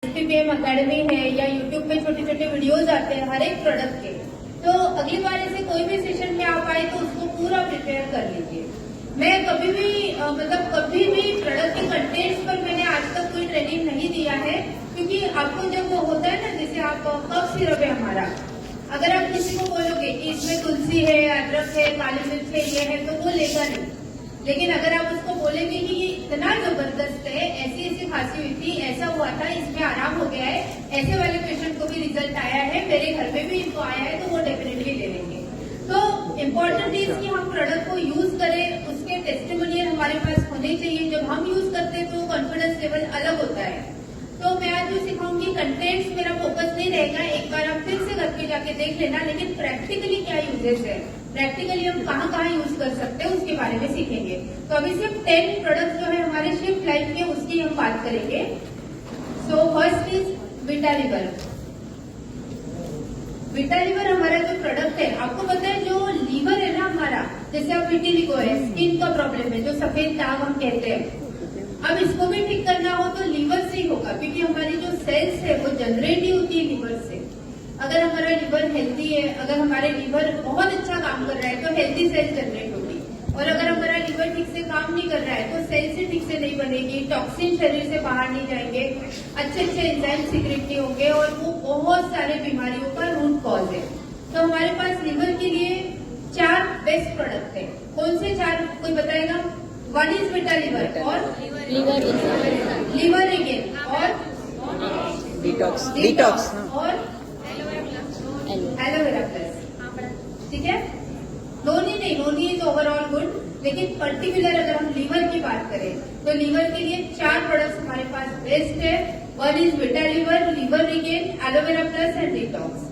SPPM academy है या YouTube पे छोटे छोटे वीडियोज आते हैं हर एक प्रोडक्ट के, तो अगली बार ऐसे कोई भी सेशन में आप आए तो उसको पूरा प्रिपेयर कर लीजिए। मैं कभी भी कभी भी प्रोडक्ट के कंटेंट्स पर मैंने आज तक कोई ट्रेनिंग नहीं दिया है, क्योंकि आपको जब वो होता है ना, जैसे आप कफ सिरप है हमारा, अगर आप किसी को बोलोगे कि इसमें तुलसी है, अदरक है, काली मिर्च है, ये है, तो वो लेगा नहीं। लेकिन अगर आप उसको बोलेंगे कि ये इतना जबरदस्त है, ऐसी ऐसी खांसी हुई थी, ऐसा हुआ था, इसमें आराम हो गया है, ऐसे वाले पेशेंट को भी रिजल्ट आया है, मेरे घर में भी इनको आया है, तो वो डेफिनेटली ले लेंगे। तो इम्पोर्टेंट इज कि हम प्रोडक्ट को यूज करें, उसके टेस्टिमोनियल हमारे पास होने चाहिए। जब हम यूज करते हैं तो कॉन्फिडेंस लेवल अलग होता है। तो मैं आज जो सिखाऊंगी, कंटेंट्स मेरा फोकस नहीं रहेगा, एक बार आप फिर से घर पे जाके देख लेना, लेकिन प्रैक्टिकली क्या यूजेस है, प्रैक्टिकली हम कहाँ कहाँ यूज कर सकते हैं उसके बारे में सीखेंगे। तो अभी सिर्फ 10 प्रोडक्ट्स जो है हमारे शिफ्ट लाइफ के, उसकी हम बात करेंगे। So first is विटालिवर। विटालिवर हमारा जो प्रोडक्ट है, आपको पता है जो लीवर है ना हमारा, जैसे आप विटिलिगो है, स्किन का प्रॉब्लम है, जो सफेद दाग हम कहते हैं, अब इसको भी ठीक करना हो तो लीवर से ही होगा, क्योंकि हमारी जो सेल्स है वो जनरेट ही होती है लीवर से। अगर हमारा लीवर हेल्दी है, अगर हमारे लीवर बहुत अच्छा काम कर रहा है तो हेल्दी सेल्स जनरेट होगी, और अगर हमारा लीवर ठीक से काम नहीं कर रहा है तो सेल्स ही ठीक से नहीं बनेगी, टॉक्सिन शरीर से बाहर नहीं जाएंगे, अच्छे अच्छे एंजाइम सीक्रेट नहीं होंगे, और वो बहुत सारे बीमारियों का रूट कॉज है। तो हमारे पास लीवर के लिए 4 बेस्ट प्रोडक्ट है। कौन से 4, कोई बताएगा? वन इज विटालिवर, और लीवर रिगेन, और डिटॉक्स, और एलोवेरा प्लस। ठीक है, नोनी इज ओवरऑल गुड, लेकिन पर्टिकुलर अगर हम लीवर की बात करें तो लीवर के लिए 4 प्रोडक्ट्स हमारे पास बेस्ट है। One is Vitaliver, liver regain, aloe vera plus and detox.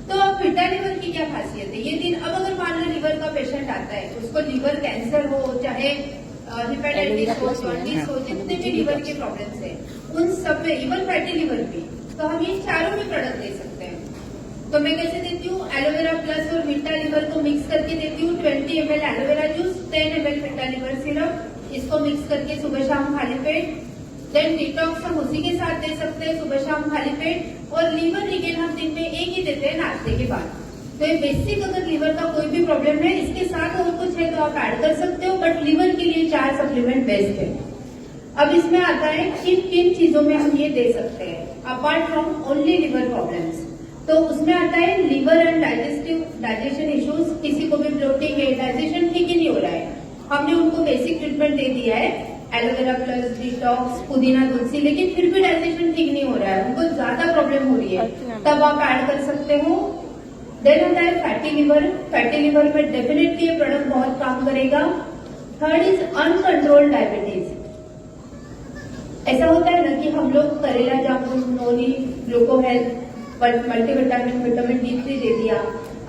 तो अब विटालिवर की क्या खासियत है? ये दिन, अब अगर मान लो लीवर का पेशेंट आता है, उसको लीवर कैंसर हो, चाहे हेपेटाइटिस हो, जॉन्डिस हो, जितने भी लीवर के प्रॉब्लम्स है उन सब में, इवन फैटी लीवर भी, तो हम ये चारों भी प्रोडक्ट दे सकते हैं। तो मैं कैसे देती हूँ? एलोवेरा प्लस और विटालिवर को मिक्स करके देती हूँ। 20 ml aloe vera juice, 10 ml Vitaliver syrup, इसको मिक्स करके सुबह शाम खाली पेट। देन डिटॉक्स हम उसी के साथ दे सकते हैं, सुबह शाम खाली पेट। और लीवर रिगेन हम दिन में एक ही देते हैं, नाश्ते के बाद। तो ये बेसिक, अगर लीवर का कोई भी प्रॉब्लम है, इसके साथ और कुछ है तो आप ऐड कर सकते हो, बट लीवर के लिए 4 सप्लीमेंट बेस्ट है। अब इसमें आता है किन किन चीजों में हम ये दे सकते हैं apart from only liver problems. तो उसमें आता है लीवर एंड डाइजेशन इश्यूज, किसी को भी ब्लोटिंग है, डाइजेशन ठीक ही नहीं हो रहा है, हमने उनको बेसिक ट्रीटमेंट दे दिया है, एलोवेरा प्लस, डिटॉक्स, पुदीना, तुलसी, लेकिन फिर भी डाइजेशन ठीक नहीं हो रहा है, उनको ज्यादा प्रॉब्लम हो रही है, तब आप ऐड कर सकते हो। देन आता है फैटी लीवर। फैटी लीवर में डेफिनेटली ये प्रोडक्ट बहुत काम करेगा। Third is uncontrolled diabetes. ऐसा होता है ना कि हम लोग करेला जामुन, noni, gluco health, multivitamin, vitamin D3 दे दिया,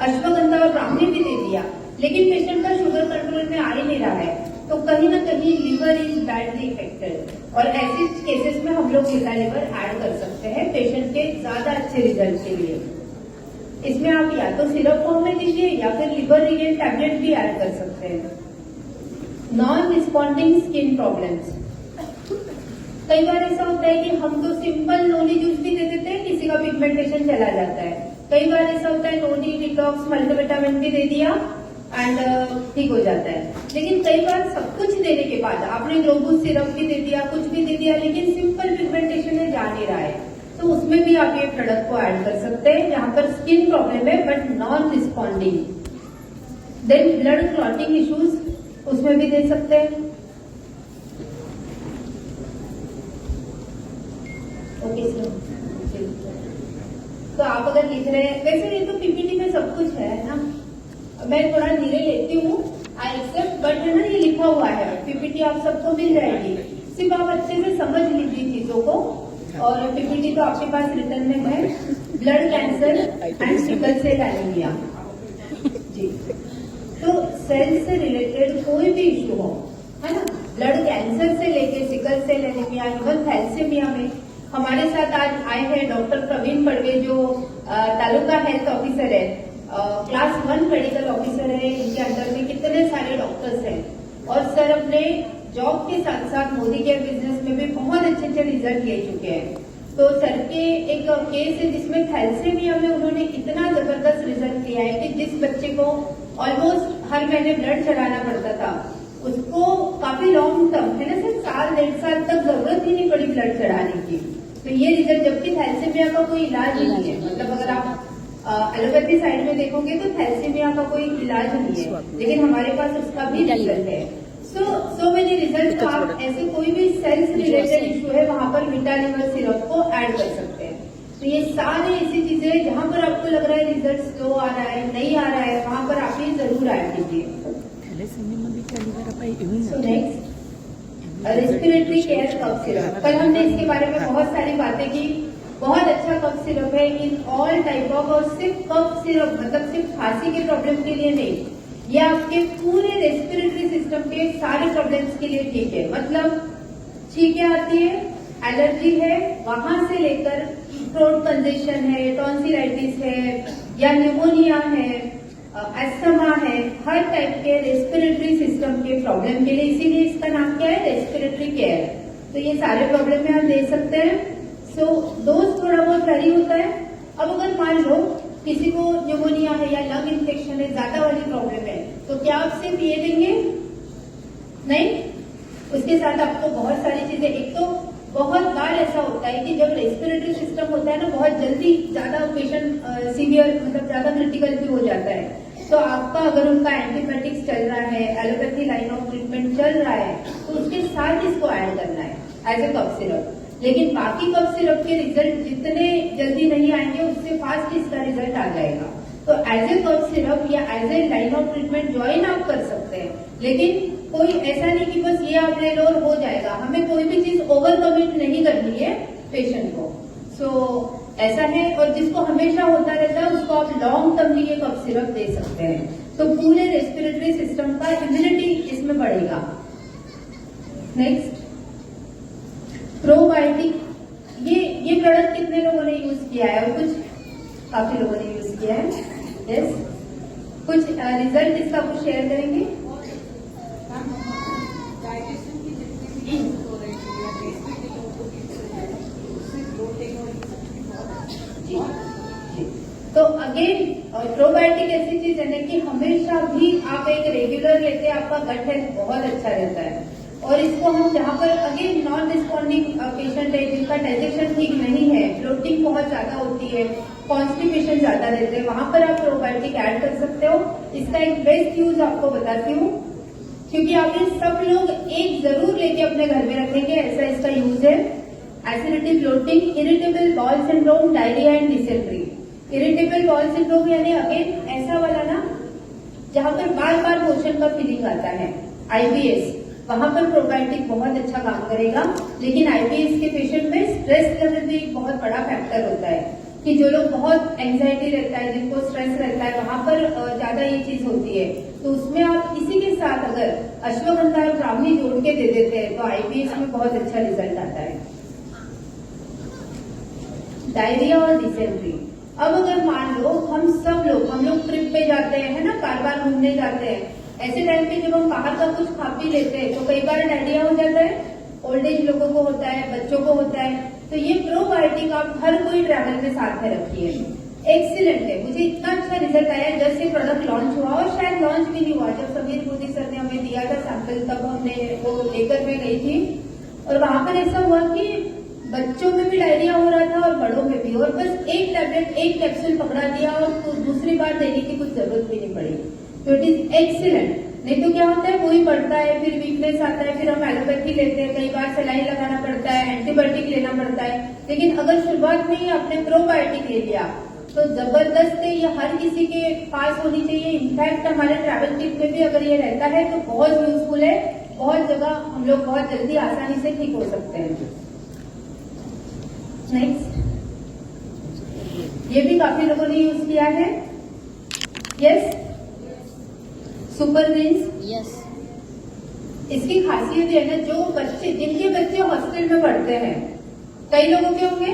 अश्वगंधा और ब्राह्मी भी दे दिया, लेकिन पेशेंट का शुगर कंट्रोल में आ ही नहीं रहा है, तो कहीं ना कहीं लीवर इज बैडली इफेक्टेड, और ऐसे केसेस में हम लोग विटालिवर ऐड कर सकते हैं पेशेंट के ज्यादा अच्छे रिजल्ट के लिए। इसमें आप या तो सिरप फॉर्म में दीजिए या फिर लीवर रिगेन टैबलेट भी ऐड कर सकते हैं। नॉन रिस्पॉन्डिंग स्किन प्रॉब्लम्स, कई बार ऐसा होता है कि हम तो सिंपल नोनी जूस भी दे देते हैं, किसी का पिगमेंटेशन चला जाता है। कई बार ऐसा होता है नोनी, डिटॉक्स, मल्टीविटामिन भी दे दिया एंड ठीक हो जाता है, लेकिन कई बार सब कुछ देने के बाद आपने ग्लोबूस सिरप भी दे दिया, कुछ भी दे दिया, लेकिन सिंपल पिगमेंटेशन में जा नहीं रहा है, तो उसमें भी आप ये प्रोडक्ट को ऐड कर सकते हैं, जहां पर स्किन प्रॉब्लम है but non responding. Then blood clotting issues, उसमें भी दे सकते हैं। ओके सर, तो आप अगर लिख रहे हैं, वैसे ये तो पीपीटी में सब कुछ है ना, मैं थोड़ा धीरे लेती हूँ, आई एक्सेप्ट, बट है ना ये लिखा हुआ है, पीपीटी आप सबको मिल जाएगी, सिर्फ आप अच्छे से समझ लीजिए चीजों को। और पीपीटी तो आपके पास रिटर्न में है। Blood cancer and sickle cell anaemia जी, तो सेल से रिलेटेड कोई भी इश्यू हो, है ना, ब्लड कैंसर से लेके sickle cell anaemia, even thalassaemia में हमारे साथ आज आए हैं डॉक्टर प्रवीण पड़वे, जो तालुका हेल्थ ऑफिसर है, क्लास 1 मेडिकल ऑफिसर है, इनके अंडर में कितने सारे डॉक्टर्स हैं, और सर अपने जॉब के साथ साथ मोदी केयर बिजनेस में भी बहुत अच्छे अच्छे रिजल्ट ले चुके हैं। तो सर के एक केस है जिसमें थैलेसीमिया में उन्होंने इतना जबरदस्त रिजल्ट किया है कि जिस बच्चे को ऑलमोस्ट हर महीने ब्लड चढ़ाना पड़ता था उसको काफी लॉन्ग टर्म है ना सर, 1.5 साल तक जरूरत ही नहीं पड़ी ब्लड चढ़ाने की। तो ये रिजल्ट, जबकि थैलेसीमिया का कोई इलाज ही नहीं है, मतलब अगर आप एलोपैथी साइड में देखोगे तो थैलेसीमिया का कोई इलाज नहीं है, लेकिन हमारे पास उसका भी रिजल्ट है। So many result. आप ऐसे कोई भी सेल्स रिलेटेड इशू है वहां पर विटालिवर सिरप को ऐड कर सकते हैं। तो ये सारे ऐसी चीजें जहां पर आपको लग रहा है रिजल्ट स्लो आ रहा है, नहीं आ रहा है, वहां पर आप ये जरूर ऐड कीजिए। So next, respiratory care cough syrup. कल हमने इसके बारे में बहुत सारी बातें की। बहुत अच्छा कफ सिरप है इन ऑल टाइप ऑफ, और सिर्फ कफ सिरप मतलब सिर्फ खांसी के प्रॉब्लम के लिए नहीं, ये आपके पूरे रेस्पिरेटरी सिस्टम के सारे प्रॉब्लम्स के लिए ठीक है। मतलब छींकें आती है, एलर्जी है, वहां से लेकर थ्रोट कंजेशन है, टॉन्सिलाइटिस है या न्यूमोनिया है, एस्थमा है, हर टाइप के रेस्पिरेटरी सिस्टम के प्रॉब्लम के लिए, इसीलिए इसका नाम क्या है, रेस्पिरेटरी केयर। तो ये सारे प्रॉब्लम में आप दे सकते हैं। सो डोज थोड़ा बहुत वैरी होता है। अब अगर मान लो किसी को न्यूमोनिया है या लंग इन्फेक्शन है, ज्यादा वाली प्रॉब्लम है, तो क्या आप सिर्फ ये देंगे? नहीं, उसके साथ आपको बहुत सारी चीजें, एक तो बहुत बार ऐसा होता है कि जब रेस्पिरेटरी सिस्टम होता है ना, बहुत जल्दी ज्यादा पेशेंट सीवियर मतलब ज्यादा क्रिटिकल भी हो जाता है। तो आपका अगर उनका एंटीबायोटिक्स चल रहा है, एलोपैथी लाइन ऑफ ट्रीटमेंट चल रहा है, तो उसके साथ इसको ऐड करना है एज ए कफ सिरप। लेकिन बाकी कफ सिरप के रिजल्ट जितने जल्दी नहीं आएंगे उससे फास्ट इसका रिजल्ट आ जाएगा। तो एज ए कफ सिरप या as a line of treatment join आप कर सकते हैं, लेकिन कोई ऐसा नहीं कि बस ये आप ले लो और हो जाएगा। हमें कोई भी चीज ओवर कमिट नहीं करनी है पेशेंट को। सो ऐसा है, और जिसको हमेशा होता रहता है उसको आप लॉन्ग टर्म लिए कफ सिरप दे सकते हैं। तो पूरे रेस्पिरेटरी सिस्टम का इम्यूनिटी इसमें बढ़ेगा। Next, probiotic. ये प्रोडक्ट कितने लोगों ने यूज किया है? और कुछ काफी लोगों ने यूज किया है। यस, कुछ रिजल्ट इसका कुछ शेयर करेंगे? तो अगेन प्रोबायोटिक ऐसी चीज है ना कि हमेशा भी आप एक रेगुलर लेते हैं, आपका गट हेल्थ बहुत अच्छा रहता है। और इसको हम जहाँ पर अगेन नॉन रिस्पॉन्डिंग पेशेंट है, जिनका डाइजेशन ठीक नहीं है, ब्लोटिंग बहुत ज्यादा होती है, कॉन्स्टिपेशन ज्यादा रहते हैं, वहां पर आप प्रोबायोटिक ऐड कर सकते हो। इसका एक बेस्ट यूज आपको बताती हूँ, क्योंकि आप ये सब लोग एक जरूर लेके अपने घर में रखेंगे, ऐसा इसका यूज है। Acidity, bloating, irritable bowel syndrome, diarrhoea and dysentery. Irritable bowel syndrome यानी अगेन ऐसा वाला ना जहां पर बार बार मोशन का फीलिंग आता है, आईबीएस, वहां पर प्रोबायोटिक बहुत अच्छा काम करेगा। लेकिन आईबीएस के पेशेंट में स्ट्रेस लेवल भी एक बहुत बड़ा फैक्टर होता है, कि जो लोग बहुत एंजाइटी रहता है, जिनको स्ट्रेस रहता है, वहां पर ज्यादा ये चीज होती है। तो उसमें आप इसी के साथ अगर अश्वगंधा और ब्राह्मी जोड़ के दे देते हैं तो आईबीएस में बहुत अच्छा रिजल्ट आता है। डायरिया और डिसेंट्री। अब अगर मान लो हम लोग ट्रिप पे जाते हैं, है ना, बार घूमने जाते हैं, ऐसे टाइम पे जब हम बाहर का कुछ खा पी लेते हैं तो कई बार डायरिया हो जाता है। ओल्ड एज लोगों को होता है, बच्चों को होता है। तो ये प्रोबायोटिक आप हर कोई ट्रैवल में साथ में रखिए। एक्सीलेंट है, मुझे इतना अच्छा रिजल्ट आया। जब ये प्रोडक्ट लॉन्च हुआ, और शायद लॉन्च भी नहीं हुआ, जब समीर मोदी सर ने हमें दिया था सैंपल, तब हमने वो लेकर मैं गई थी। और वहां पर ऐसा हुआ कि बच्चों में भी डायरिया हो रहा था और बड़ों में भी, और बस एक टैबलेट, एक कैप्सूल पकड़ा दिया और तो दूसरी बार देने की कुछ जरूरत भी नहीं पड़ी। तो इट इज एक्सीलेंट। नहीं तो क्या होता है, वही बढ़ता है, फिर वीकनेस आता है, फिर हम एलोपैथी लेते हैं, कई बार सलाइन लगाना पड़ता है, एंटीबायोटिक लेना पड़ता है। लेकिन अगर शुरुआत में ही आपने प्रोबायोटिक ले लिया तो जबरदस्त है, ये हर किसी के पास होनी चाहिए। इनफैक्ट हमारे ट्रैवल किट में भी अगर ये रहता है तो बहुत यूजफुल है। बहुत जगह हम लोग बहुत जल्दी आसानी से ठीक हो सकते हैं। नेक्स्ट, ये भी काफी लोगों ने यूज किया है। Yes, super Green's. यस, इसकी खासियत है ना, जो बच्चे, जिनके बच्चे हॉस्टल में पढ़ते हैं, कई लोगों के होंगे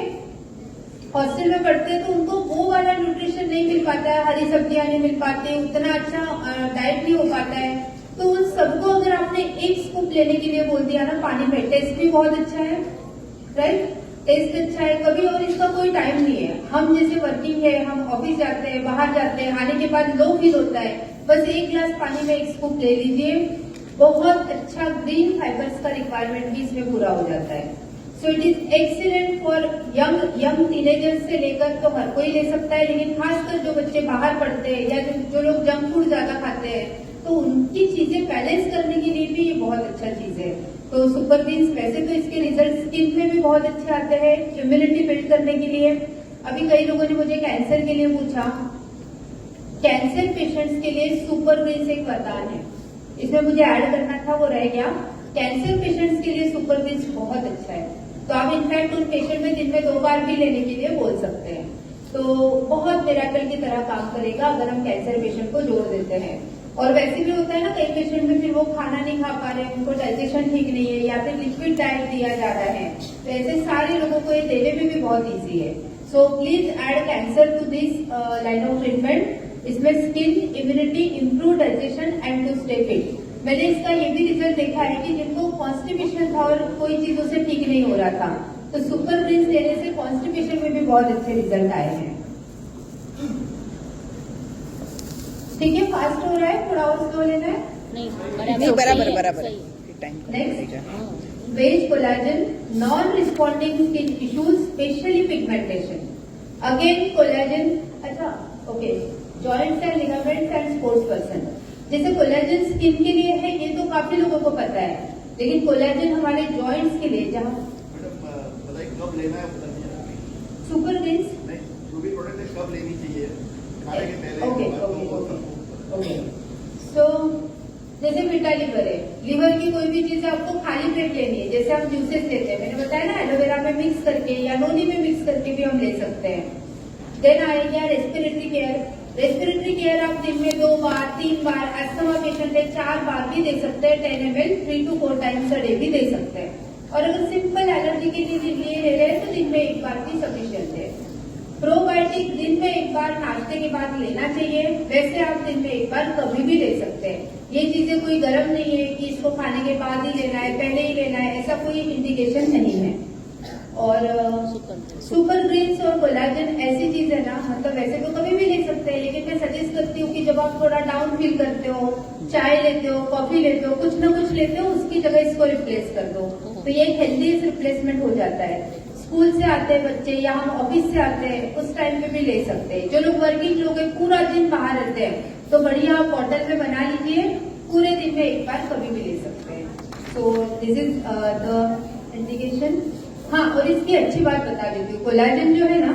हॉस्टल में पढ़ते हैं, तो उनको वो वाला न्यूट्रिशन नहीं मिल पाता है, हरी सब्जियां नहीं मिल पाती, उतना अच्छा डाइट नहीं हो पाता है। तो उन सबको अगर आपने एक स्कूप लेने के लिए बोल दिया ना पानी में, टेस्ट भी बहुत अच्छा है, राइट। टेस्ट अच्छा है कभी, और इसका कोई टाइम नहीं है। हम जैसे वर्किंग है, हम ऑफिस जाते हैं, बाहर जाते हैं, आने के बाद लो फील होता है, बस एक गिलास पानी में एक स्कूप ले लीजिए, बहुत अच्छा ग्रीन फाइबर्स का रिक्वायरमेंट भी इसमें पूरा हो जाता है। So it is excellent for young teenagers से लेकर तो हर कोई ले सकता है, लेकिन खासकर जो बच्चे बाहर पढ़ते हैं या जो लोग जंक फूड ज्यादा खाते हैं, तो उनकी चीजें बैलेंस करने के लिए भी ये बहुत अच्छा चीज है। तो सुपर ग्रीन्स वैसे तो इसके रिजल्ट स्किन में भी बहुत अच्छे आते हैं, इम्यूनिटी बिल्ड करने के लिए। अभी कई लोगों ने मुझे कैंसर के लिए पूछा, कैंसर पेशेंट्स के लिए सुपर ग्रीन्स एक वरदान है, इसमें मुझे ऐड करना था, वो रह गया। कैंसर पेशेंट्स के लिए सुपर ग्रीन्स बहुत अच्छा है, तो आप इनफैक्ट उन पेशेंट में दिन में 2 बार भी लेने के लिए बोल सकते हैं। तो बहुत मिरेकल की तरह काम करेगा अगर हम कैंसर पेशेंट को जोड़ देते हैं। और वैसे भी होता है ना, कई पेशेंट में फिर वो खाना नहीं खा पा रहे, उनको डाइजेशन ठीक नहीं है, या फिर लिक्विड डाइट दिया जा रहा है, तो ऐसे सारे लोगों को ये देने में भी बहुत ईजी है। So please add cancer to this line of treatment. इसमें skin, immunity, improve digestion and to stay fit. मैंने इसका ये भी रिजल्ट देखा है कि जिनको कॉन्स्टिपेशन था और कोई चीजों से ठीक नहीं हो रहा था, तो सुपर ग्रीन्स लेने से कॉन्स्टिपेशन में भी बहुत अच्छे रिजल्ट आए हैं। ठीक है, फास्ट हो रहा है, थोड़ा और स्लो लेना है। नहीं, बराबर next, veg collagen, non responding skin issues, specially pigmentation. Again collagen, अच्छा okay, joints and ligaments and sports person. जैसे कोलाजन स्किन के लिए है, ये तो काफी लोगों को पता है, लेकिन कोलाजन हमारे जॉइंट्स के लिए, जहाँ कब लेना है सुपर ग्रीन्स, जो भी प्रोडक्ट है कब लेनी चाहिए, खाने के पहले। ओके। सो जैसे मीठा लीवर है, लीवर की कोई भी चीज आपको खाली पेट लेनी है, जैसे हम जूसेस लेते हैं, मैंने बताया ना, एलोवेरा में मिक्स करके या नोनी में मिक्स करके भी हम ले सकते हैं। देन आएगा रेस्पिरेटरी केयर। रेस्पिरेटरी केयर आप दिन में 2 बार 3 बार, अस्थमा पेशेंट है 4 बार भी दे सकते हैं, 10 ml 3 to 4 times a day भी दे सकते हैं। और अगर सिंपल एलर्जी के लिए ले रहे हैं तो दिन में 1 बार भी सफिशियंट है। प्रोबायोटिक दिन में 1 बार नाश्ते के बाद लेना चाहिए, वैसे आप दिन में 1 बार कभी भी ले सकते हैं। ये चीजें कोई गर्म नहीं है कि इसको खाने के बाद ही लेना है, पहले ही लेना है, ऐसा कोई इंडिकेशन नहीं है। और सुपर ग्रीन्स और कोलाजन ऐसी चीज है ना, मतलब वैसे तो कभी भी ले सकते हैं, लेकिन मैं सजेस्ट करती हूँ कि जब आप थोड़ा डाउन फील करते हो, चाय लेते हो, कॉफी लेते हो, कुछ ना कुछ लेते हो, उसकी जगह इसको रिप्लेस कर दो, तो ये एक हेल्दी रिप्लेसमेंट हो जाता है। स्कूल से आते हैं बच्चे या हम ऑफिस से आते हैं, उस टाइम पे भी ले सकते हैं। जो लोग वर्किंग लोग हैं, पूरा दिन बाहर रहते हैं, तो बढ़िया बॉटल में बना लीजिए, पूरे दिन में 1 बार कभी भी ले सकते हैं। So this is the indication. हाँ, और इसकी अच्छी बात बता देती हूँ, कोलाजन जो है ना,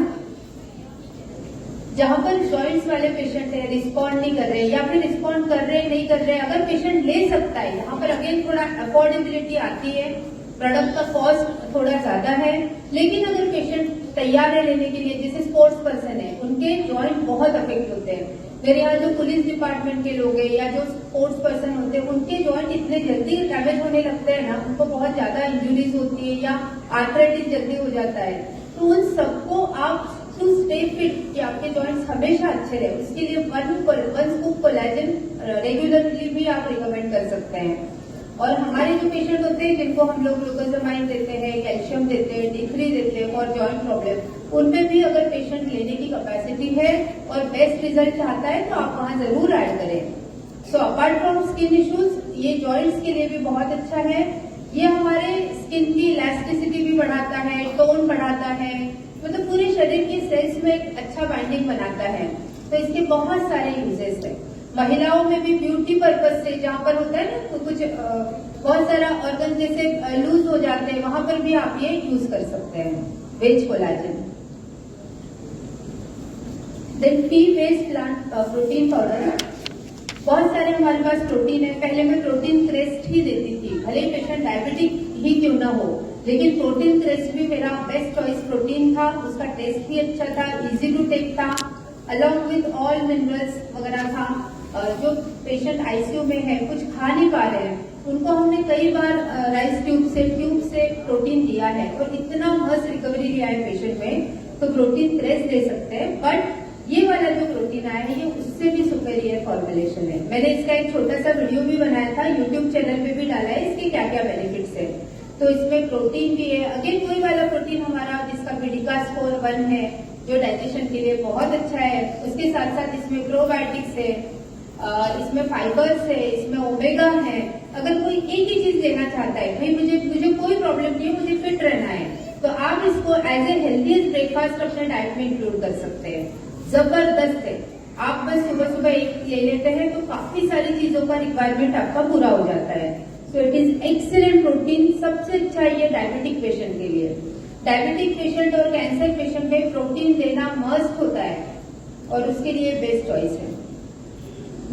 जहां पर जॉइंट्स वाले पेशेंट है, रिस्पॉन्ड नहीं कर रहे या फिर रिस्पॉन्ड कर रहे नहीं कर रहे, अगर पेशेंट ले सकता है, यहाँ पर अगेन थोड़ा अफोर्डेबिलिटी आती है, प्रोडक्ट का कॉस्ट थोड़ा ज्यादा है, लेकिन अगर पेशेंट तैयार है लेने के लिए, जैसे स्पोर्ट्स पर्सन है, उनके जॉइंट बहुत अफेक्ट होते हैं। मेरे यहाँ जो पुलिस डिपार्टमेंट के लोग हैं या जो स्पोर्ट्स पर्सन होते हैं, उनके जॉइंट इतने जल्दी डैमेज होने लगते हैं ना, उनको बहुत ज्यादा इंजुरीज होती है या आर्थराइटिस जल्दी हो जाता है, तो उन सबको आप टू स्टे फिट, कि आपके जॉइंट्स हमेशा अच्छे रहे, उसके लिए 1 स्कूप कोलाजन रेगुलरली भी आप रिकमेंड कर सकते हैं। और हमारे जो पेशेंट होते हैं, जिनको हम लोग ग्लूकोजामाइन देते हैं, कैल्शियम देते हैं, D3 देते हैं फॉर जॉइंट प्रॉब्लम, उनमें भी अगर पेशेंट लेने की कैपेसिटी है और बेस्ट रिजल्ट चाहता है, तो आप वहां जरूर ऐड करें। So apart from skin issues, ये जॉइंट्स के लिए भी बहुत अच्छा है। ये हमारे स्किन की इलास्टिसिटी भी बढ़ाता है, टोन बढ़ाता है, मतलब पूरे शरीर के सेल्स में एक अच्छा बाइंडिंग बनाता है। तो इसके बहुत सारे यूजेस है। महिलाओं में भी ब्यूटी पर्पज से, जहाँ पर होता है ना कुछ बहुत सारा ऑर्गन जैसे लूज हो जाते हैं, वहां पर भी आप ये यूज कर सकते हैं, veg collagen. Then pea based plant protein powder, बहुत सारे हमारे पास प्रोटीन है। पहले मैं प्रोटीन क्रेस्ट ही देती थी, भले ही पेशेंट डायबिटिक ही क्यों ना हो, लेकिन प्रोटीन क्रेस्ट भी मेरा बेस्ट चॉइस प्रोटीन था, उसका टेस्ट भी अच्छा था, इजी टू टेक था, अलॉन्ग विथ ऑल मिनरल्स वगैरह था। जो पेशेंट आईसीयू में है, कुछ खा नहीं पा रहे हैं, उनको हमने कई बार राइस ट्यूब से प्रोटीन दिया है और इतना मस्त रिकवरी लिया है पेशेंट में, तो प्रोटीन क्रेस्ट दे सकते हैं। बट ये वाला जो प्रोटीन आया है, ये उससे भी सुपेरियर फॉर्मुलेशन है। मैंने इसका एक छोटा सा वीडियो भी बनाया था, यूट्यूब चैनल पे भी डाला है, इसके क्या क्या बेनिफिट्स है। तो इसमें प्रोटीन भी है, अगेन वही वाला प्रोटीन हमारा जिसका पीडिका स्कोर 1 है, जो डाइजेशन के लिए बहुत अच्छा है। उसके साथ साथ इसमें प्रोबायोटिक्स है, इसमें फाइबर्स है, इसमें ओमेगा है। अगर कोई एक ही चीज लेना चाहता है, भाई मुझे कोई प्रॉब्लम नहीं है, मुझे फिट रहना है, तो आप इसको एज ए हेल्थीएस्ट ब्रेकफास्ट अपने डाइट में इंक्लूड कर सकते हैं। जबरदस्त है। आप बस सुबह सुबह एक ले लेते हैं तो काफी सारी चीजों का रिक्वायरमेंट आपका पूरा हो जाता है। So it is excellent protein. सबसे अच्छा ये डायबिटिक पेशेंट के लिए, डायबिटिक पेशेंट और कैंसर पेशेंट में प्रोटीन लेना मस्ट होता है और उसके लिए बेस्ट चॉइस है।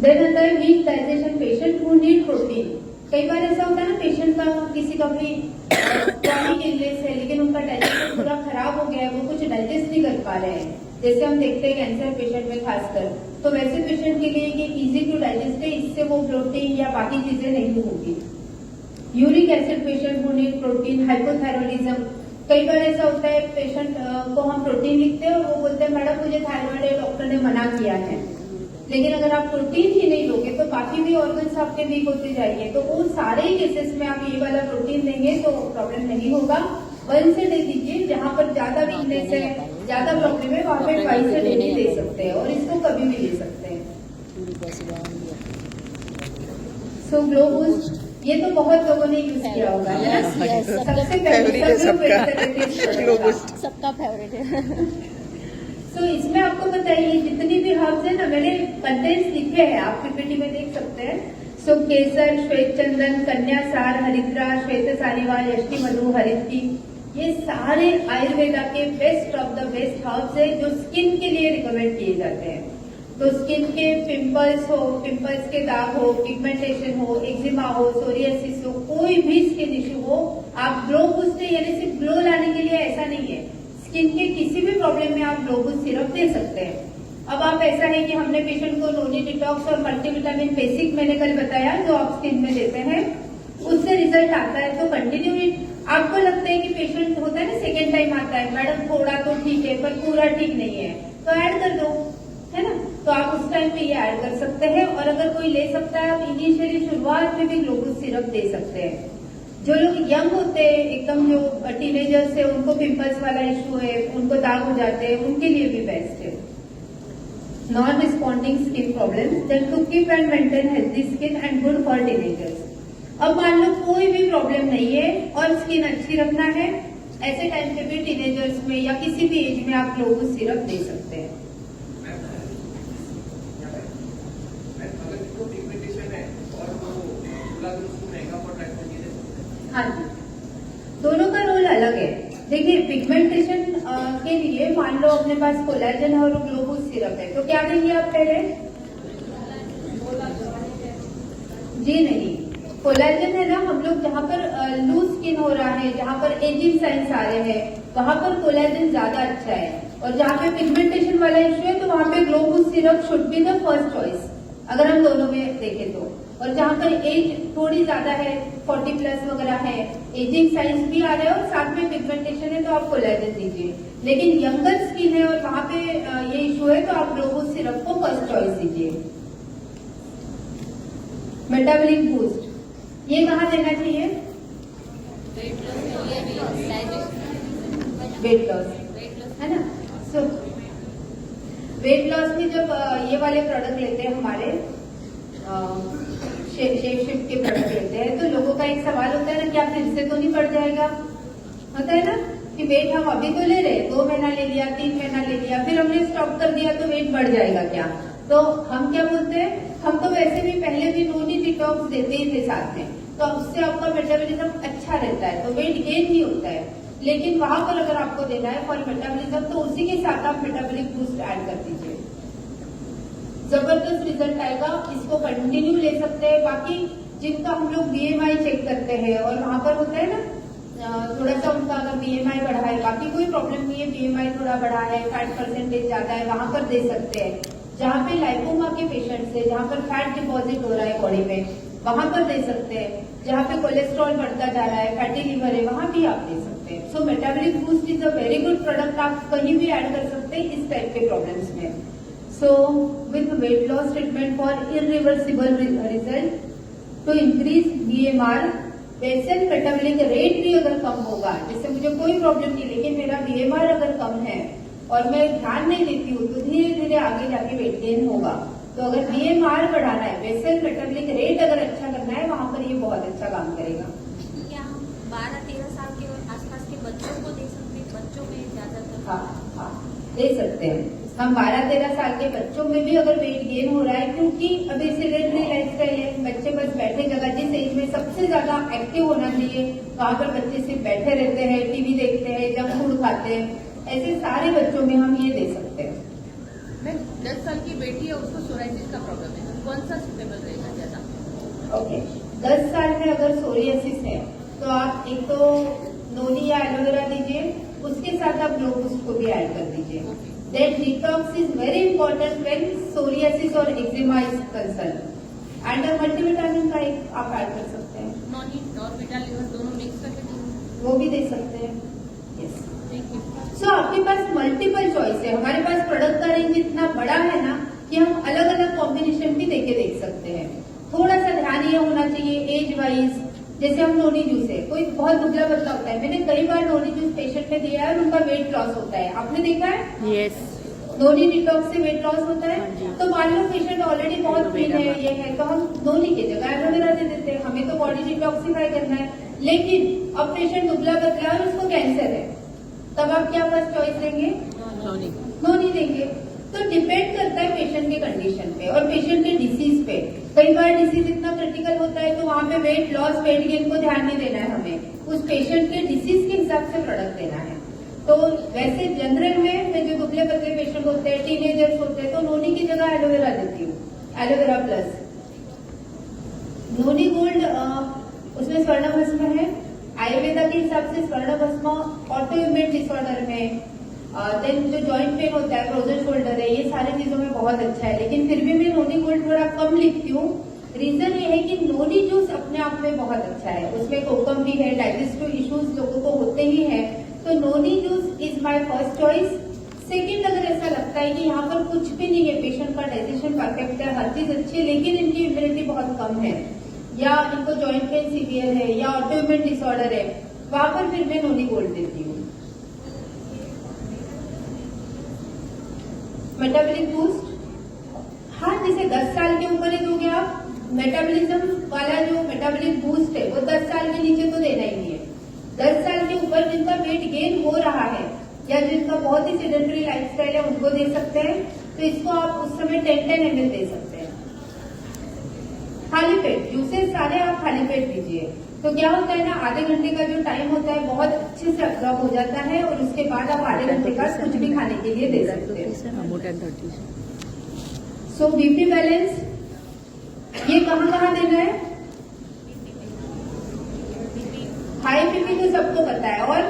देन आता है weak digestion patient who need protein. कई बार ऐसा होता है ना, पेशेंट का किसी का भी क्रॉनिक इलनेस है लेकिन उनका डाइजेशन पूरा खराब हो गया है, वो कुछ डाइजेस्ट नहीं कर पा रहे हैं, जैसे हम देखते हैं कैंसर पेशेंट में खासकर। तो वैसे पेशेंट के लिए ये इजी टू डाइजेस्ट है, इससे वो प्रोटीन या बाकी चीजें नहीं होगी। Uric acid patient who need protein, hypothyroidism. कई बार ऐसा होता है पेशेंट को हम प्रोटीन लिखते हैं और वो बोलते हैं मैडम मुझे थायराइड है, डॉक्टर ने मना किया है। लेकिन अगर आप प्रोटीन ही नहीं लोगे तो बाकी भी ऑर्गन्स आपके वीक होते जाएंगे। तो उन सारे केसेस में आप ये वाला प्रोटीन देंगे तो प्रॉब्लम नहीं होगा। 1 से दे दीजिए, जहां पर ज्यादा वीकनेस है, ज्यादा प्रॉब्लम है, वहां पे 5 से डेली दे सकते हैं और इसको कभी भी ले सकते हैं। सो ग्लो बूस्ट ये तो बहुत लोगों ने यूज किया होगा, है ना? सबसे फेवरेट सबका सबका फेवरेट है। सो इसमें आपको बताइए जितनी भी हर्ब्स है ना, मैंने कंटेंट्स लिखे हैं, आप पीपीटी में देख सकते हैं। सो केसर, श्वेत चंदन, कन्या सार, हरिद्रा, श्वेत सारीवाल, यष्टि मधु, हरिद्री, ये सारे आयुर्वेदा के best of the best herbs है जो स्किन के लिए रिकमेंड किए जाते हैं। तो स्किन के पिंपल्स हो, पिंपल्स के दाग हो, पिगमेंटेशन हो, एक्जिमा हो, सोरियासिस हो, कोई भी स्किन इश्यू हो, आप ग्लो बूस्ट यानी सिर्फ ग्लो लाने के लिए ऐसा नहीं है, स्किन के किसी भी प्रॉब्लम में आप ग्लो बूस्ट सिरप दे सकते हैं। अब आप ऐसा है कि हमने पेशेंट को नोनी डिटॉक्स और मल्टीविटामिन बेसिक मैंने कल बताया जो आप स्किन में देते हैं, उससे रिजल्ट आता है तो कंटिन्यू इट। आपको लगता है कि पेशेंट होता है ना सेकेंड टाइम आता है, मैडम थोड़ा तो ठीक है पर पूरा ठीक नहीं है, तो ऐड कर दो, है ना? तो आप उस टाइम पे ये ऐड कर सकते हैं। और अगर कोई ले सकता है, आप इनिशियली शुरुआत में भी ग्लो बूस्ट सिरप दे सकते हैं। जो लोग यंग होते हैं, एकदम जो टीनेजर्स है, उनको पिंपल्स वाला इश्यू है, उनको दाग हो जाते हैं, उनके लिए भी बेस्ट है। Non responding skin problems, then to keep and maintain healthy skin and good for teenagers. अब मान लो कोई भी प्रॉब्लम नहीं है और स्किन अच्छी रखना है, ऐसे टाइम पे भी टीनेजर्स में या किसी भी एज में आप ग्लो बूस्ट सिरप दे सकते हैं। हाँ जी, दोनों का रोल अलग है। देखिए पिगमेंटेशन के लिए मान लो अपने पास कोलेजन और ग्लो बूस्ट सिरप है, तो क्या देंगे आप पहले? जी नहीं, कोलेजन है ना, हम लोग जहाँ पर लूज स्किन हो रहा है, जहाँ पर एजिंग साइंस आ रहे हैं, वहां पर कोलेजन ज्यादा अच्छा है। और जहाँ पे पिगमेंटेशन वाला इश्यू है तो वहां पे glow boost syrup should be the first choice, अगर हम दोनों में देखें तो। और जहाँ पर एज थोड़ी ज्यादा है, 40+ वगैरह है, एजिंग साइंस भी आ रहा है और साथ में पिगमेंटेशन है, तो आप कोलेजन दीजिए। लेकिन यंगर स्किन है और वहां पे ये इश्यू है तो आप ग्लो बूस्ट सिरप को फर्स्ट चॉइस दीजिए। मेटाबॉलिक बूस्ट ये कहाँ देना चाहिए? वेट लॉस, है ना? सो वेट लॉस में जब ये वाले प्रोडक्ट लेते हैं हमारे शेप शिफ्ट के प्रोडक्ट लेते हैं, तो लोगों का एक सवाल होता है ना, क्या फिर से तो नहीं बढ़ जाएगा? होता है ना कि वेट हम अभी तो ले रहे, 2 महीना ले लिया, 3 महीना ले लिया, फिर हमने स्टॉप कर दिया तो वेट बढ़ जाएगा क्या? तो हम क्या बोलते हैं, हम तो वैसे भी पहले भी नोनी डिटॉक्स देते ही थे साथ में, तो उससे आपका मेटाबॉलिज्म अच्छा रहता है, तो वेट गेन नहीं होता है। लेकिन वहां पर अगर आपको देना है फॉर मेटाबॉलिज्म तो उसी के साथ आप मेटाबॉलिक बूस्ट ऐड कर दीजिए, जबरदस्त रिजल्ट आएगा। इसको कंटिन्यू ले सकते हैं। बाकी जिनका हम लोग बीएमआई चेक करते हैं और वहां पर होता है ना थोड़ा सा उनका अगर बीएमआई बढ़ा है, बाकी कोई प्रॉब्लम नहीं है, बीएमआई थोड़ा बढ़ा है, फैट परसेंटेज ज्यादा है, वहां पर दे सकते हैं। जहाँ पे लाइपोमा के पेशेंट्स है, जहाँ पर फैट डिपॉजिट हो रहा है बॉडी में, वहां पर दे सकते हैं। जहाँ पे कोलेस्ट्रॉल बढ़ता जा रहा है, फैटी लिवर है, वहां भी आप दे सकते हैं। So metabolic boost is a very good product, आप कहीं भी ऐड कर सकते हैं इस टाइप के प्रॉब्लम्स में। So, with weight loss treatment for irreversible result, to increase BMR, basal metabolic rate भी अगर कम होगा, जिससे मुझे कोई प्रॉब्लम नहीं, लेकिन मेरा बीएमआर अगर कम है और मैं ध्यान नहीं देती हूँ, तो धीरे धीरे आगे जाके वेट गेन होगा। तो अगर बीएमआर बढ़ाना है, बेसल मेटाबॉलिक रेट अगर अच्छा करना है, वहां पर ये बहुत अच्छा काम करेगा। क्या हम 12-13 साल के आसपास के बच्चों को दे सकते हैं? बच्चों में ज्यादातर हाँ, दे सकते हैं हम। 12-13 साल के बच्चों में भी अगर वेट गेन हो रहा है, क्योंकि अभी सेडेंटरी लाइफस्टाइल है, बच्चे बस बैठे जगह, जिस एज में सबसे ज्यादा एक्टिव होना चाहिए वहां पर बच्चे सिर्फ बैठे रहते हैं, टीवी देखते हैं, जंक फूड खाते हैं, ऐसे सारे बच्चों में हम ये दे सकते हैं। मैं 10 साल की बेटी है, उसको सोराइसिस का प्रॉब्लम है, कौन सा सुटेबल रहेगा ज्यादा? ओके, 10 साल में अगर सोरियासिस है तो आप एक तो नोनी या एलोवेरा दीजिए, उसके साथ आप ग्लोबूस्ट को भी ऐड कर दीजिए। That detox is very important when psoriasis और eczema is concern. And multivitamin का एक आप ऐड कर सकते हैं, नॉनी और बीटा लिवर दोनों मिक्स करके देंगे। वो भी दे सकते हैं। Yes, thank you. सो आपके पास मल्टीपल चॉइस है। हमारे पास प्रोडक्ट का रेंज इतना बड़ा है ना कि हम अलग अलग कॉम्बिनेशन भी देके देख सकते हैं। थोड़ा सा ध्यान ये होना चाहिए एज वाइज, जैसे हम नोनी जूस है, कोई बहुत दुबला पतला होता है, मैंने कई बार नोनी जूस पेशेंट में दिया है और उनका वेट लॉस होता है, आपने देखा है? यस। नोनी डिटॉक्स से वेट लॉस होता है। हाँ जी। तो मान लो पेशेंट ऑलरेडी बहुत थीन है, ये है, तो हम नोनी की जगह एलोवेरा दे देते हैं, हमें तो बॉडी डिटॉक्सिफाई करना है। लेकिन अब पेशेंट दुबला पतला है और उसको कैंसर है, तब आप क्या फर्स्ट चॉइस देंगे? नोनी देंगे। तो डिपेंड करता है पेशेंट के कंडीशन पे और पेशेंट के डिसीज पे। कई बार डिसीज इतना क्रिटिकल होता है तो वहां पे वेट लॉस वेट गेन को ध्यान नहीं देना है, हमें उस पेशेंट के डिसीज के हिसाब से प्रोडक्ट देना है। तो वैसे जनरल में मैं जो दुबले पतले पेशेंट होते हैं, टीनेजर्स होते हैं, तो नोनी की जगह एलोवेरा देती हूँ, एलोवेरा प्लस। नोनी गोल्ड उसमें स्वर्ण भस्म है, आयुर्वेदा के हिसाब से स्वर्ण भस्म ऑटो इम्यून डिसऑर्डर में, देन जो जॉइंट पेन होता है, फ्रोजन शोल्डर है, ये सारी चीजों में बहुत अच्छा है। लेकिन फिर भी मैं नोनी गोल्ड थोड़ा कम लिखती हूँ। रीजन ये है कि नोनी जूस अपने आप में बहुत अच्छा है, उसमें कोकम भी है, डाइजेस्टिव इश्यूज लोगों को होते ही है, तो noni juice is my first choice. Second, अगर ऐसा लगता है कि यहाँ पर कुछ भी नहीं है, पेशेंट का डाइजेशन परफेक्ट है, हर चीज अच्छी है, लेकिन इनकी इम्यूनिटी बहुत कम है, या इनको जॉइंट पेन सीवियर है, या ऑटोइम्यून डिसऑर्डर है, वहां पर फिर मैं नोनी गोल्ड देती हूँ। मेटाबॉलिक बूस्ट, हाँ, जैसे 10 साल के ऊपर ही दोगे आप, मेटाबॉलिज्म वाला जो मेटाबॉलिक बूस्ट है वो 10 साल के नीचे तो देना ही नहीं है। 10 साल के ऊपर जिनका वेट गेन हो रहा है या जिनका बहुत ही सेडेंटरी लाइफस्टाइल है उनको दे सकते हैं, तो इसको आप उस समय 10-10 ml दे सकते हैं। खाली पेट जूसेस सारे आप खाली पेट दीजिए, तो क्या होता है ना, आधे घंटे का जो टाइम होता है बहुत अच्छे से अब्जॉर्ब हो जाता है और उसके बाद आप आधे घंटे का कुछ भी खाने के लिए दे सकते हैं। सो बीपी बैलेंस ये कहाँ देना है? हाई बीपी तो सबको पता है, और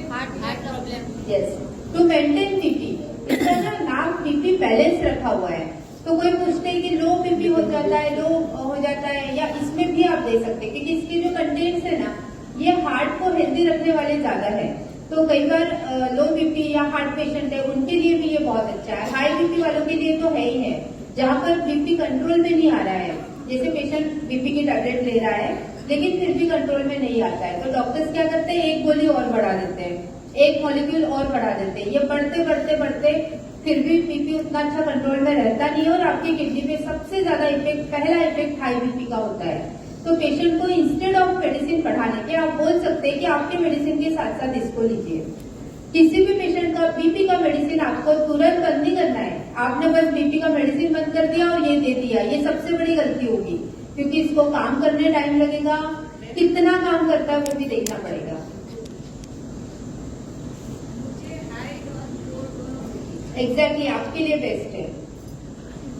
heart problem. Yes, to maintain BP, इसका ना नाम बीपी बैलेंस रखा हुआ है। तो कोई पूछते हैं कि लो बीपी हो जाता है, लो हो जाता है, या इसमें भी आप दे सकते हैं, क्योंकि इसके जो कंटेंट्स है ना, ये हार्ट को हेल्दी रखने वाले ज्यादा है। तो कई बार लो बीपी या हार्ट पेशेंट है उनके लिए भी ये बहुत अच्छा है। हाई बीपी वालों के लिए तो है ही है, जहाँ पर बीपी कंट्रोल में नहीं आ रहा है, जैसे पेशेंट बीपी की टैबलेट ले रहा है लेकिन फिर भी कंट्रोल में नहीं आता है, तो डॉक्टर्स क्या करते हैं, एक गोली और बढ़ा देते हैं, एक मॉलिक्यूल और बढ़ा देते हैं। ये बढ़ते बढ़ते बढ़ते फिर भी बीपी उतना अच्छा कंट्रोल में रहता नहीं है और आपकी किडनी पे सबसे ज्यादा इफेक्ट, पहला इफेक्ट हाई बीपी का होता है। तो पेशेंट को इंस्टेड ऑफ मेडिसिन बढ़ाने के आप बोल सकते हैं कि आपके मेडिसिन के साथ साथ इसको लीजिए। किसी भी पेशेंट का बीपी का मेडिसिन आपको तुरंत बंद नहीं करना है, आपने बस बीपी का मेडिसिन बंद कर दिया और ये दे दिया, ये सबसे बड़ी गलती होगी, क्योंकि इसको काम करने टाइम लगेगा, कितना काम करता है वो भी देखना पड़ेगा। एग्जैक्टली आपके लिए बेस्ट है।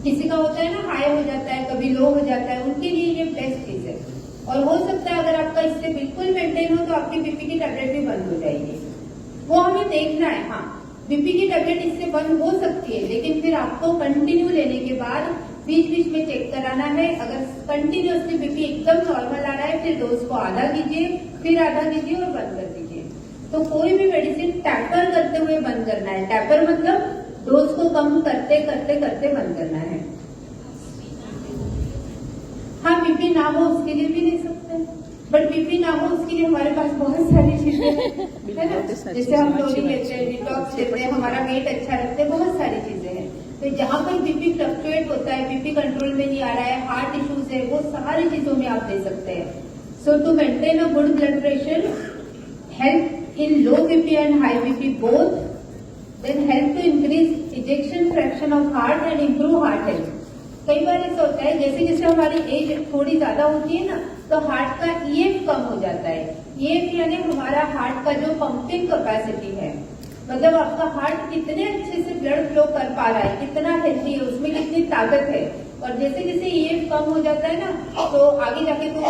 किसी का होता है ना हाई हो जाता है, कभी लो हो जाता है, उनके लिए ये बेस्ट चीज है। और हो सकता है अगर आपका इससे बिल्कुल मेंटेन हो तो आपकी बीपी की टैबलेट भी बंद हो जाएगी, वो हमें देखना है। हाँ, बीपी की टैबलेट इससे बंद हो सकती है, लेकिन फिर आपको कंटिन्यू लेने के बाद बीच बीच में चेक कराना है। अगर कंटिन्यूअसली बीपी एकदम नॉर्मल आ रहा है, फिर डोज को आधा कीजिए, फिर आधा कीजिए और बंद कर दीजिए। तो कोई भी मेडिसिन टैपर करते हुए बंद करना है। टैपर मतलब डोज को कम करते करते करते बंद करना है। हाँ, बीपी ना हो उसके लिए भी ले सकते हैं, बट बीपी ना हो उसके लिए हमारे पास बहुत सारी चीजें हैं, है ना? जैसे हम लोरी लेते हैं, डिटॉक्स लेते हैं, हमारा वेट अच्छा रखते हैं, बहुत सारी चीजें हैं। तो जहाँ पर बीपी फ्लक्चुएट होता है, बीपी कंट्रोल में नहीं आ रहा है, हार्ट इश्यूज है, वो सारी चीजों में आप दे सकते हैं। So to maintain a good blood pressure, help in low BP and high BP both, then help to increase ejection fraction of heart and improve heart health. कई बार ऐसा होता है जैसे जैसे हमारी एज थोड़ी ज्यादा होती है ना, तो हार्ट का ईएफ कम हो जाता है। ईएफ यानी हमारा हार्ट का जो पंपिंग कैपेसिटी है, मतलब आपका हार्ट कितने अच्छे से ब्लड फ्लो कर पा रहा है, कितना हेल्थी है, उसमें कितनी ताकत है। और जैसे जैसे ईएफ कम हो जाता है ना, तो आगे जाके तो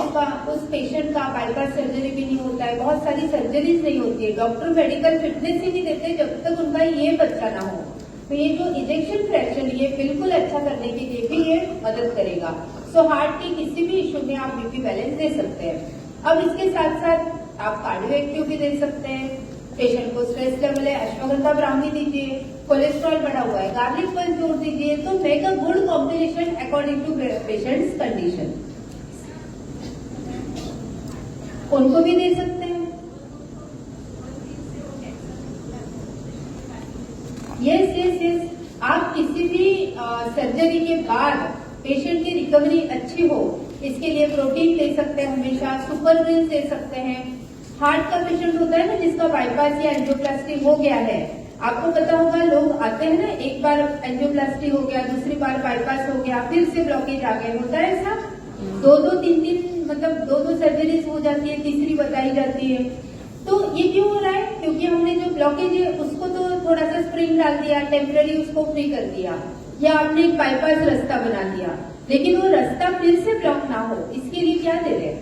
उस पेशेंट का बाईपास सर्जरी भी नहीं होता है, बहुत सारी सर्जरीज नहीं होती है, डॉक्टर मेडिकल फिटनेस ही नहीं देते जब तक उनका ईएफ अच्छा ना हो। तो ये जो इजेक्शन फ्रैक्शन ये बिल्कुल अच्छा करने के लिए भी ये मदद करेगा। सो हार्ट के किसी भी इश्यू में आप बीपी बैलेंस दे सकते हैं। अब इसके साथ साथ आप कार्डियो एक्टिव भी दे सकते हैं। पेशेंट को स्ट्रेस लेवल है, अश्वगंधा ब्राह्मी दीजिए, कोलेस्ट्रॉल बढ़ा हुआ है, गार्लिक पल्स जोड़ दीजिए। तो make a good combination according to patient's condition, उनको भी दे सकते हैं। यस, आप किसी भी सर्जरी के बाद पेशेंट की रिकवरी अच्छी हो, इसके लिए प्रोटीन ले सकते हैं, हमेशा सुपर ग्रीन्स ले सकते हैं। हार्ट का पेशेंट होता है ना जिसका बाईपास या एंजियोप्लास्टी हो गया है, आपको पता होगा लोग आते हैं ना, एक बार एंजियोप्लास्टी हो गया, दूसरी बार बाईपास हो गया, फिर से ब्लॉकेज आ गए, होता है ऐसा 2-3 मतलब 2 सर्जरीज हो जाती है, तीसरी बताई जाती है। तो ये क्यों हो रहा है? क्योंकि हमने जो ब्लॉकेज है उसको तो थोड़ा सा स्प्रिंग डाल दिया, टेम्पररी उसको फ्री कर दिया, या आपने एक बाईपास रास्ता बना दिया, लेकिन वो रास्ता फिर से ब्लॉक ना हो इसके लिए क्या दे रहे हैं?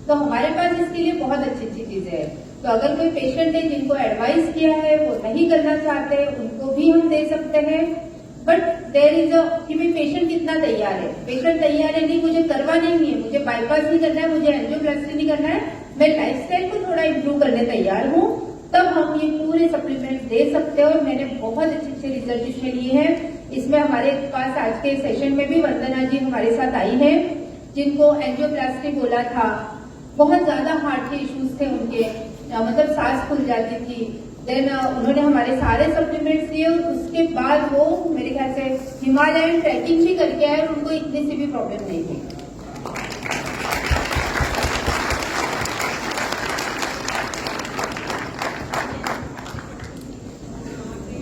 तो हमारे पास इसके लिए बहुत अच्छी अच्छी चीजें हैं। तो अगर कोई पेशेंट है जिनको एडवाइस किया है वो नहीं करना चाहते, उनको भी हम दे सकते हैं। बट देयर इज कि भाई पेशेंट कितना तैयार है, पेशेंट तैयार है नहीं, मुझे करवा नहीं है, मुझे बाईपास नहीं करना है, मुझे एंजियोप्लास्टी नहीं करना है, मैं लाइफस्टाइल को थोड़ा इम्प्रूव करने तैयार हूँ, तब हम ये पूरे सप्लीमेंट्स दे सकते हैं। और मैंने बहुत अच्छे अच्छे रिजल्ट इसमें लिए हैं। इसमें हमारे पास आज के सेशन में भी वंदना जी हमारे साथ आई हैं, जिनको एंजियोप्लास्टी बोला था, बहुत ज्यादा हार्ट के इश्यूज थे उनके, मतलब सांस फूल जाती थी। देन उन्होंने हमारे सारे सप्लीमेंट्स दिए और उसके बाद वो मेरे ख्याल से हिमालयन ट्रैकिंग भी करके आए और उनको इतनी सी भी प्रॉब्लम नहीं थी।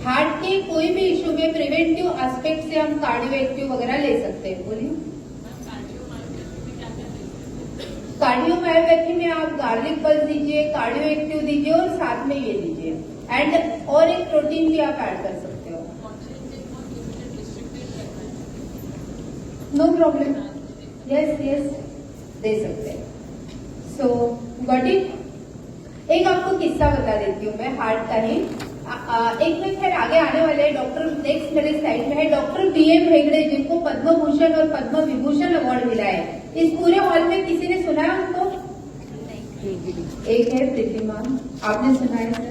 हार्ट के कोई भी इश्यू में प्रिवेंटिव एस्पेक्ट से हम कार्डियो एक्टिव वगैरह ले सकते हैं। बोलिए। कार्डियो मायोपैथी में आप गार्लिक पल्स दीजिए, कार्डियो एक्टिव दीजिए और साथ में ये दीजिए, एंड और एक प्रोटीन भी आप ऐड कर सकते हो। नो प्रॉब्लम, यस दे सकते हैं। सो गॉट इट। एक आपको किस्सा बता देती हूँ मैं हार्ट का ही। एक में खैर आगे आने वाले डॉक्टर, नेक्स्ट मेरे स्लाइड में है डॉक्टर BM हेगड़े, जिनको पद्म भूषण और पद्म विभूषण अवार्ड मिला है। इस पूरे हॉल में किसी ने सुना है उनको? एक है प्रीतिमान, आपने सुना है सर?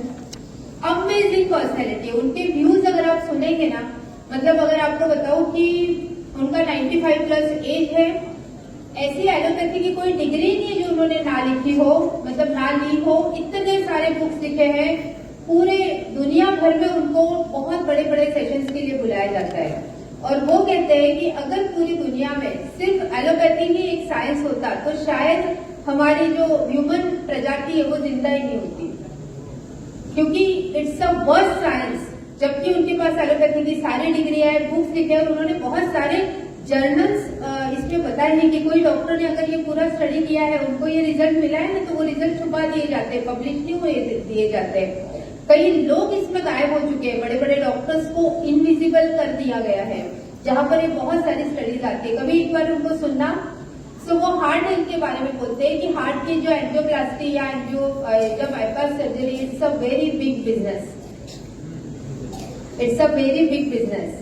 अमेजिंग पर्सनैलिटी, उनके व्यूज अगर आप सुनेंगे ना, मतलब अगर आपको बताऊं कि उनका 95 प्लस एज है, ऐसी एलोपैथी की कोई डिग्री नहीं है जो उन्होंने ना लिखी हो, मतलब ना ली हो। इतने सारे बुक्स लिखे हैं, पूरे दुनिया भर में उनको बहुत बड़े बड़े सेशंस के लिए बुलाया जाता है। और वो कहते हैं कि अगर पूरी दुनिया में सिर्फ एलोपैथी ही एक साइंस होता तो शायद हमारी जो ह्यूमन प्रजाति है वो जिंदा ही नहीं होती, क्योंकि इट्स अ वर्स्ट साइंस। जबकि उनके पास एलोपैथी की सारी डिग्रियां है, बुक्स लिखे और उन्होंने बहुत सारे जर्नल्स इसमें बताए हैं कि कोई डॉक्टर ने अगर ये पूरा स्टडी किया है, उनको ये रिजल्ट मिला है ना, तो वो रिजल्ट छुपा दिए जाते हैं, पब्लिश नहीं हुए दिए जाते हैं। कई लोग इसमें गायब हो चुके हैं, बड़े बड़े डॉक्टर्स को इनविजिबल कर दिया गया है, जहां पर ये बहुत सारी स्टडीज आती है। कभी एक बार उनको सुनना। सो वो हार्ट हेल्थ के बारे में बोलते हैं कि हार्ट की जो एंजियोप्लास्टी या जब bypass surgery, it's a very big business, it's a very big business.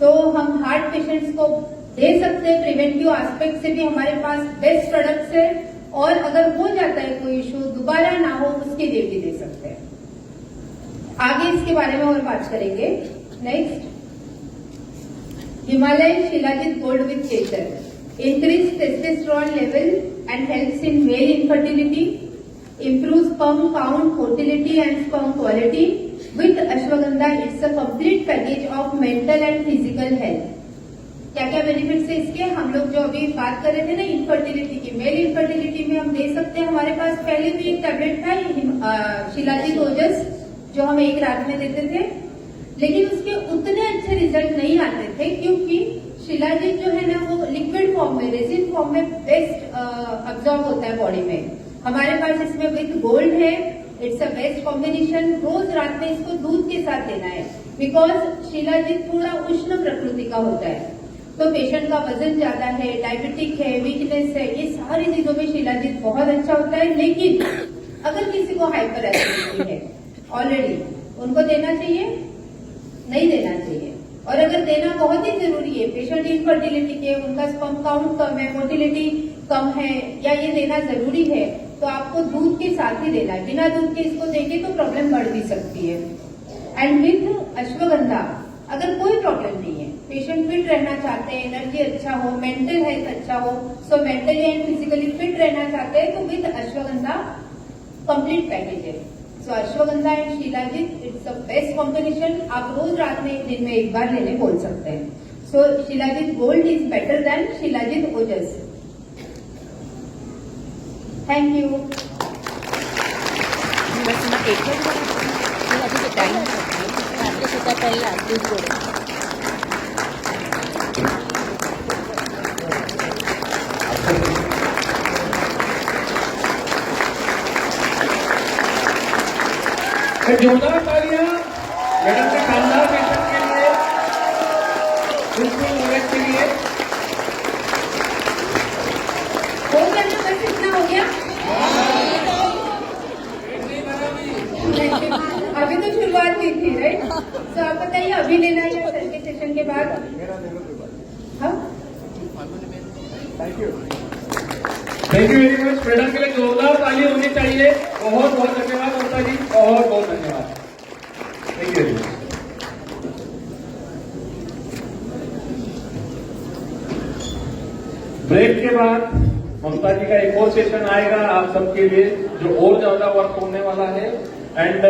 तो हम हार्ट पेशेंट्स को दे सकते हैं, प्रिवेंटिव एस्पेक्ट से भी हमारे पास बेस्ट प्रोडक्ट्स है, और अगर हो जाता है कोई इशू दोबारा ना हो उसके लिए भी दे सकते हैं। आगे इसके बारे में और बात करेंगे। Next, Himalayan shilajit gold with Kesar. increase testosterone level and helps in male infertility, improves sperm count, motility and sperm quality. With ashwagandha, it's a complete package of mental and physical health. क्या क्या benefits है इसके? हम लोग जो अभी बात कर रहे थे ना इनफर्टिलिटी की, मेल इनफर्टिलिटी में हम दे सकते हैं। हमारे पास पहले भी एक टैबलेट था शिलाजीत ओजस, जो हम एक रात में देते थे, लेकिन उसके उतने अच्छे रिजल्ट नहीं आते थे क्योंकि शिलाजीत जो है ना वो लिक्विड फॉर्म में, रेजिन फॉर्म में बेस्ट अब्जॉर्ब होता है बॉडी में। हमारे पास इसमें विथ गोल्ड है, इट्स अ बेस्ट कॉम्बिनेशन। रोज रात में इसको दूध के साथ देना है बिकॉज शिलाजीत थोड़ा उष्ण प्रकृति का होता है, तो पेशेंट का वजन ज्यादा है, डायबिटिक है, वीकनेस है, ये सारी चीजों में शिलाजीत बहुत अच्छा होता है। लेकिन अगर किसी को हाइपर एसिडिटी है ऑलरेडी, उनको देना चाहिए? नहीं देना चाहिए। और अगर देना बहुत ही जरूरी है, पेशेंट इनफर्टिलिटी के, उनका स्पर्म काउंट कम है, मोटिलिटी कम है, या ये देना जरूरी है, तो आपको दूध के साथ ही देना है। बिना दूध के इसको देंगे तो प्रॉब्लम बढ़ भी सकती है। एंड विथ अश्वगंधा अगर कोई प्रॉब्लम नहीं है, पेशेंट फिट रहना चाहते हैं, एनर्जी अच्छा हो, मेंटल हेल्थ अच्छा हो, so mentally and physically fit रहना चाहते हैं, तो विद अश्वगंधा कंप्लीट पैकेज है। So ashwagandha and shilajit it's the best combination. आप रोज रात में दिन में एक बार लेने बोल सकते हैं। So shilajit gold is better than shilajit Ojas. Thank you. बस मैं एक अभी के टाइम आपके सुधा पहला दूध जोड़े जोरदार तालियां मैडम के शानदार पेशेंट के लिए, बिल्कुल नॉलेज के लिए। हो गया ना? बस इतना हो गया? अभी तो शुरुआत हुई थी, राइट? तो आप बताइए अभी लेना है या सर के सेशन के बाद? हाँ, thank you. Thank you very much. Madam के लिए जोरदार ताली होनी चाहिए। बहुत बहुत धन्यवाद ममता जी, बहुत बहुत धन्यवाद। Thank you very much. Break के बाद ममता जी का एक और सेशन आएगा आप सबके लिए, जो और ज्यादा वर्क होने वाला है। एंड